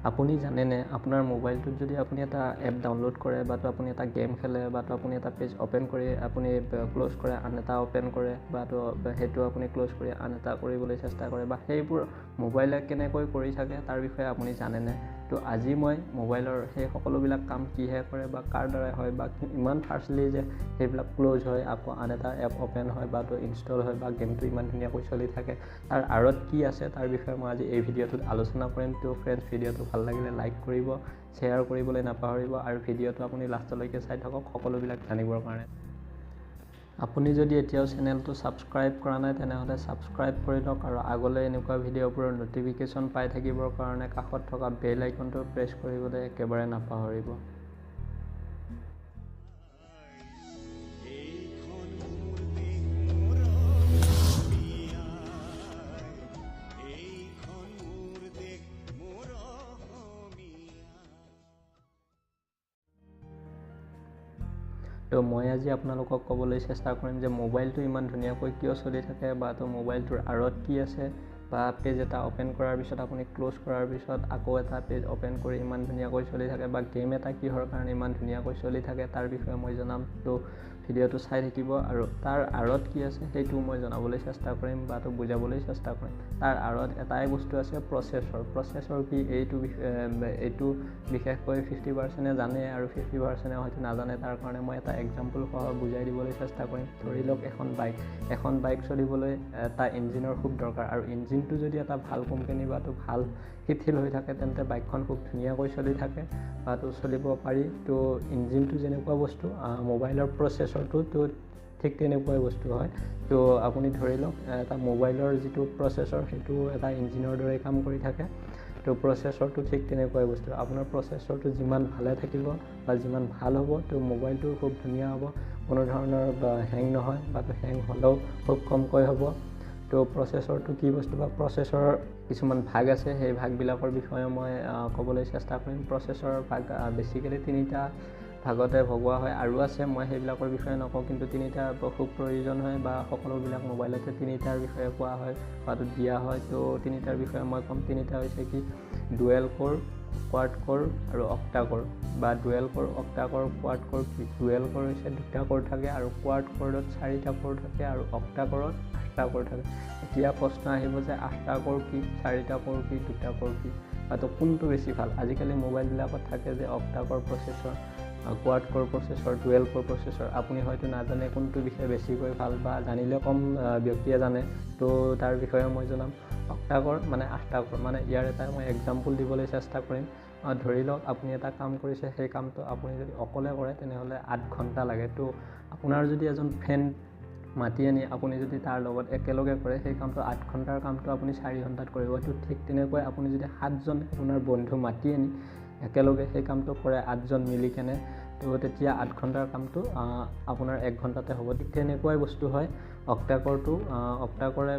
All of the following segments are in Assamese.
আপুনি জানেনে আপোনাৰ মোবাইলটোত যদি আপুনি এটা এপ ডাউনলোড কৰে বা আপুনি এটা গেম খেলে বা আপুনি এটা পেজ অ'পেন কৰি আপুনি ক্ল'জ কৰে আন এটা অ'পেন কৰে বা সেইটো আপুনি ক্ল'জ কৰি আন এটা কৰিবলৈ চেষ্টা কৰে বা সেইবোৰ মোবাইলে কেনেকৈ কৰি থাকে তাৰ বিষয়ে আপুনি জানেনে? তো আজি মই মোবাইলৰ সেই সকলোবিলাক কাম কিহে কৰে বা কাৰ দ্বাৰাই হয় বা ইমান ফাৰ্ষ্টলি যে সেইবিলাক ক্ল'জ হয় আকৌ আন এটা এপ অ'পেন হয় বা ইনষ্টল হয় বা গেমটো ইমান ধুনীয়াকৈ চলি থাকে তাৰ আঁৰত কি আছে তাৰ বিষয়ে মই আজি এই ভিডিঅ'টোত আলোচনা কৰিম। তো ফ্ৰেণ্ডছ ভিডিঅ'টো ভাল লাগিলে লাইক কৰিব, শ্বেয়াৰ কৰিবলৈ নাপাহৰিব আৰু ভিডিঅ'টো আপুনি লাষ্টলৈকে চাই থাকক সকলোবিলাক জানিবৰ কাৰণে। আপুনি যদি এতিয়াও চেনেলটো ছাবস্ক্ৰাইব কৰা নাই তেনেহ'লে ছাবস্ক্ৰাইব কৰি লওক আৰু আগলৈ এনেকুৱা ভিডিঅ'বোৰৰ ন'টিফিকেশ্যন পাই থাকিবৰ কাৰণে কাষত থকা বেল আইকনটো প্ৰেছ কৰিবলৈ একেবাৰে নাপাহৰিব। তো মই আজি আপোনালোকক ক'বলৈ চেষ্টা কৰিম যে মোবাইলটো ইমান ধুনীয়াকৈ কিয় চলি থাকে বা মোবাইলটোৰ আঁৰত কি আছে বা পেজ এটা অ'পেন কৰাৰ পিছত আপুনি ক্ল'জ কৰাৰ পিছত আকৌ এটা পেজ অ'পেন কৰি ইমান ধুনীয়াকৈ চলি থাকে বা গেম এটা কিহৰ কাৰণে ইমান ধুনীয়াকৈ চলি থাকে তাৰ বিষয়ে মই জনাম। তো ভিডিঅ'টো চাই থাকিব আৰু তাৰ আঁৰত কি আছে সেইটো মই জনাবলৈ চেষ্টা কৰিম বা বুজাবলৈ চেষ্টা কৰিম। তাৰ আঁৰত এটাই বস্তু আছে প্ৰচেছৰ কি এইটো বিশেষকৈ 50% জানে আৰু 50% হয়তো নাজানে। তাৰ কাৰণে মই এটা এক্সাম্পল সহ বুজাই দিবলৈ চেষ্টা কৰিম। ধৰি লওক এখন বাইক চলিবলৈ এটা ইঞ্জিনৰ খুব দৰকাৰ আৰু ইঞ্জিনটো যদি এটা ভাল কোম্পানী বা ভাল শিথিল হৈ থাকে তেন্তে বাইকখন খুব ধুনীয়াকৈ চলি থাকে বা চলিব পাৰি। তো ইঞ্জিনটো যেনেকুৱা বস্তু মোবাইলৰ প্ৰচেছৰটো ঠিক তেনেকুৱাই বস্তু হয়। তো আপুনি ধৰি লওক এটা মোবাইলৰ যিটো প্ৰচেছৰ সেইটো এটা ইঞ্জিনৰ দৰে কাম কৰি থাকে। তো প্ৰচেছৰটো ঠিক তেনেকুৱাই বস্তু। আপোনাৰ প্ৰচেছৰটো যিমান ভালে থাকিব বা যিমান ভাল হ'ব তো মোবাইলটো খুব ধুনীয়া হ'ব, কোনো ধৰণৰ হেং নহয় বা হেং হ'লেও খুব কমকৈ হ'ব। তো প্ৰচেছৰটো কি বস্তু বা প্ৰচেছৰ কিছুমান ভাগ আছে, সেই ভাগবিলাকৰ বিষয়ে মই ক'বলৈ চেষ্টা কৰিম। প্ৰচেছৰৰ ভাগ বেছিকেলি 3টা ভাগতে ভগোৱা হয়, আৰু আছে মই সেইবিলাকৰ বিষয়ে নকওঁ, কিন্তু 3টা খুব প্ৰয়োজন হয় বা সকলোবিলাক মোবাইলতে 3টাৰ বিষয়ে কোৱা হয় বা দিয়া হয়। তো 3টাৰ বিষয়ে মই ক'ম। 3টা হৈছে কি ডুৱেল ক'ৰ, কোৱাড ক'ৰ আৰু অক্টা ক'ৰ বা ডুৱেল ক'ৰ, অক্টা ক'ৰ, কোৱাড ক'ৰ কি? ডুৱেল ক'ৰ হৈছে 2টা ক'ৰ থাকে আৰু কোৱাড ক'ৰত 4টা ক'ৰ থাকে আৰু অক্টা ক'ৰত 8টা ক'ৰ থাকে। এতিয়া প্ৰশ্ন আহিব যে 8টা ক'ৰ কি, 4টা ক'ৰ কি, 2টা ক'ৰ কি বা কোনটো বেছি ভাল? আজিকালি মোবাইলবিলাকত থাকে যে অক্টা ক'ৰ প্ৰচেছৰ, কোৱাড ক'ৰ প্ৰচেছৰ, ডুৱেল ক'ৰ প্ৰচেছৰ। আপুনি হয়তো নাজানে কোনটো বিষয়ে বেছিকৈ ভাল বা জানিলে কম ব্যক্তিয়ে জানে। তো তাৰ বিষয়ে মই জনাম। অক্টা ক'ৰ মানে 8টা ক'ৰ, মানে ইয়াৰ এটা মই এক্সাম্পল দিবলৈ চেষ্টা কৰিম। ধৰি লওক আপুনি এটা কাম কৰিছে, সেই কামটো আপুনি যদি অকলে কৰে তেনেহ'লে 8 ঘণ্টা লাগে। তো আপোনাৰ যদি এজন ফ্ৰেণ্ড মাতি আনি আপুনি যদি তাৰ লগত একেলগে কৰে সেই কামটো 8 ঘণ্টাৰ কামটো আপুনি 4 ঘণ্টাত কৰিব। তো ঠিক তেনেকৈ আপুনি যদি 7জন আপোনাৰ বন্ধু মাতি আনি একেলগে সেই কামটো কৰে 8জন মিলি কেনে, তো তেতিয়া 8 ঘণ্টাৰ কামটো আপোনাৰ 1 ঘণ্টাতে হ'ব। ঠিক তেনেকুৱাই বস্তু হয় অক্টা ক'ৰটো। অক্টা ক'ৰে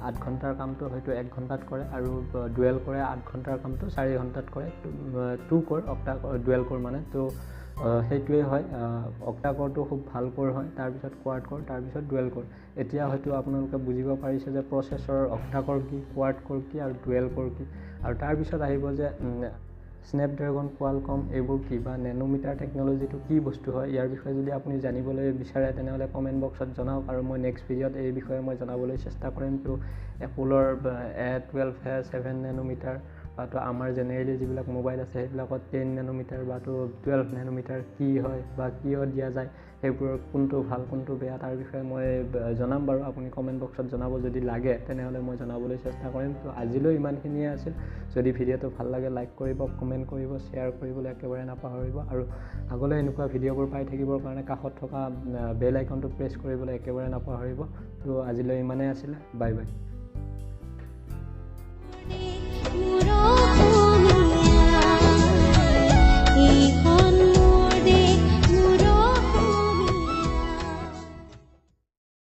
8 ঘণ্টাৰ কামটো হয়তো 1 ঘণ্টাত কৰে আৰু ডুৱেল ক'ৰে 8 ঘণ্টাৰ কামটো 4 ঘণ্টাত কৰে। 2 ক'ৰ অক্টা ডুৱেল ক'ৰ মানে। তো সেইটোৱে হয় অক্টা ক'ৰটো খুব ভাল ক'ৰ হয়, তাৰপিছত কোৱাড ক'ৰ, তাৰপিছত ডুৱেল ক'ৰ। এতিয়া হয়তো আপোনালোকে বুজিব পাৰিছে যে প্ৰচেছৰ অক্টা ক'ৰ কি, কোৱাড ক'ৰ কি আৰু ডুৱেল ক'ৰ কি। আৰু তাৰপিছত আহিব যে স্নেপড্ৰেগন, কোৱালকম এইবোৰ কি বা নেনোমিটাৰ টেকন'লজিটো কি বস্তু হয়। ইয়াৰ বিষয়ে যদি আপুনি জানিবলৈ বিচাৰে তেনেহ'লে কমেণ্ট বক্সত জনাওক আৰু মই নেক্সট ভিডিঅ'ত এই বিষয়ে মই জনাবলৈ চেষ্টা কৰিম। তো এপলৰ A12 7 নেনোমিটাৰ বা আমাৰ জেনেৰেলি যিবিলাক মোবাইল আছে সেইবিলাকত 10 নেনোমিটাৰ বা 12 নেনোমিটাৰ কি হয় বা কিয় দিয়া যায়, সেইবোৰৰ কোনটো ভাল কোনটো বেয়া তাৰ বিষয়ে মই জনাম বাৰু। আপুনি কমেণ্ট বক্সত জনাব যদি লাগে, তেনেহ'লে মই জনাবলৈ চেষ্টা কৰিম। তো আজিলৈ ইমানখিনিয়ে আছিল। যদি ভিডিঅ'টো ভাল লাগে লাইক কৰিব, কমেণ্ট কৰিব, শ্বেয়াৰ কৰিবলৈ একেবাৰে নাপাহৰিব আৰু আগলৈ এনেকুৱা ভিডিঅ'বোৰ পাই থাকিবৰ কাৰণে কাষত থকা বেল আইকনটো প্ৰেছ কৰিবলৈ একেবাৰে নাপাহৰিব। তো আজিলৈ ইমানেই আছিলে। Bye bye.